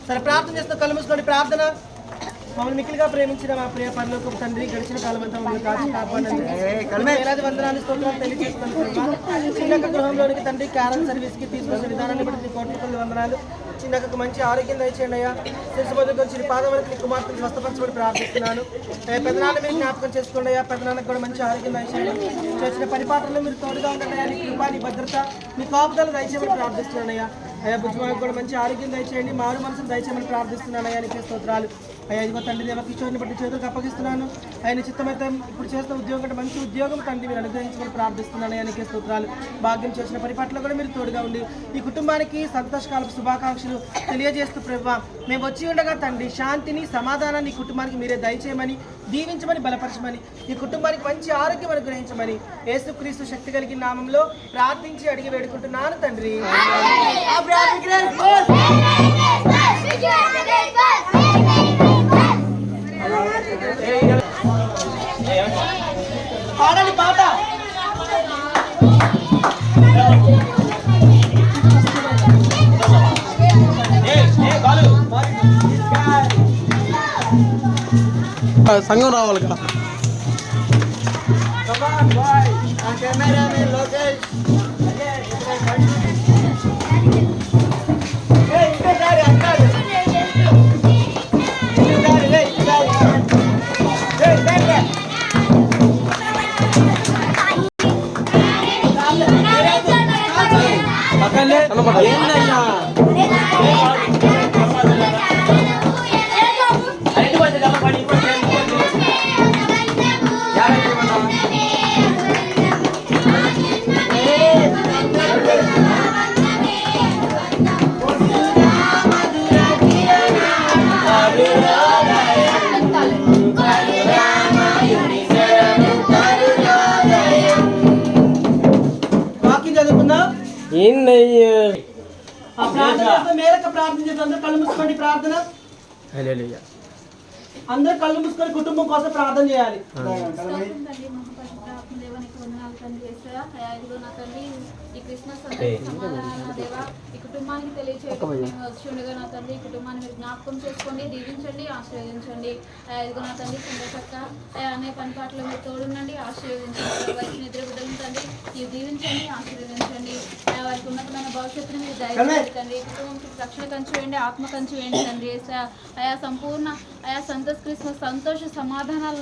సరే ప్రార్థన చేస్తూ కళ్ళు మూసుకోండి. ప్రార్థన. మమ్మల్ని మిక్కిలిగా ప్రేమించిన మా ప్రియ పరలోకపు తండ్రి, గడిచిన కాలం అంతా మమ్మల్ని కాచి కాపాడండి. వేలాది వందనాలు స్తోత్రాలు తెలియజేస్తున్నాను. చిన్నక గృహంలోనికి తండ్రి క్యారల్ సర్వీస్ కి తీసుకొచ్చిన విధానాన్ని బట్టి కోట్ల వందనాలు. చిన్నకు మంచి ఆరోగ్యం దయచేయండి అయ్యా. శిశు మొదటి వచ్చి పాదం వరకు నీ కుమార్తెను స్వస్థపరచబడి ప్రార్థిస్తున్నాను. పెద్దనాన్న మీరు జ్ఞాపకం చేసుకోండి అయ్యా. పెద్దనాన్నకు కూడా మంచి ఆరోగ్యం దయచేయండి. చేసిన పరిపాలనలో మీరు తోడుగా ఉండండి అయ్యా. నీ కృప, నీ భద్రత, నీ కాపుదల దయచేయమని ప్రార్థిస్తున్నాను అయ్యా. అయ్యా బుజ్జిమాకు కూడా మంచి ఆరోగ్యం దయచేయండి. మారు మనసును దయచేయమని ప్రార్థిస్తున్నాను అయ్యా. నీకే స్తోత్రాలు అయ్యా. ఇదిగో తండ్రి దేవ కిషోర్ని బట్టి చేతులకు అప్పగిస్తున్నాను. ఆయన చిత్తమైతే ఇప్పుడు చేస్తున్న ఉద్యోగం కంటే మంచి ఉద్యోగం తండ్రి మీరు అనుగ్రహించమని ప్రార్థిస్తున్నాను అయ్యా. నీకే స్తోత్రాలు. భాగ్యం చేసిన పరిపాలనలో కూడా మీరు తోడుగా ఉండి ఈ కుటుంబానికి సంతోషకాలపు శుభాకాంక్షలు తెలియజేస్తూ ప్రభువా, మేము వచ్చి ఉండగా తండ్రి శాంతిని సమాధానాన్ని ఈ కుటుంబానికి మీరే దయచేయమని, దీవించమని, బలపరచమని, ఈ కుటుంబానికి మంచి ఆరోగ్యం అనుగ్రహించమని యేసుక్రీస్తు శక్తి కలిగిన నామంలో ప్రార్థించి అడిగి వేడుకుంటున్నాను తండ్రి. పాడండి పాట. సంఘం రావాలి కదా. మేరకు ప్రార్థన చేసి అందరూ కళ్ళు మూసుకోండి. ప్రార్థన. అందరూ కళ్ళు మూసుకొని కుటుంబం కోసం ప్రార్థన చేయాలి. ఈ క్రిస్మస్ దేవా ఈ కుటుంబానికి తెలియచేయడం వచ్చి ఉండగా నా తండ్రి ఈ కుటుంబాన్ని మీరు జ్ఞాపకం చేసుకోండి, దీవించండి, ఆశీర్వదించండి. ఇదిగో నా తండ్రి సందర్శక్క అనే పని పాటలు మీరు తోడుండండి, ఆశీర్వదించండి. వచ్చిన ఇద్దరు బిడ్డలను తండ్రి మీరు దీవించండి, ఆశీర్వదించండి. వారికి ఉన్నతమైన భవిష్యత్తును మీరు దయచేయండి. కుటుంబంకి రక్షణ కంచి వేయండి, ఆత్మ కంచి వేయండి తండ్రి. అయా సంపూర్ణ అయా సంతోష క్రిస్మస్ సంతోష సమాధానాలను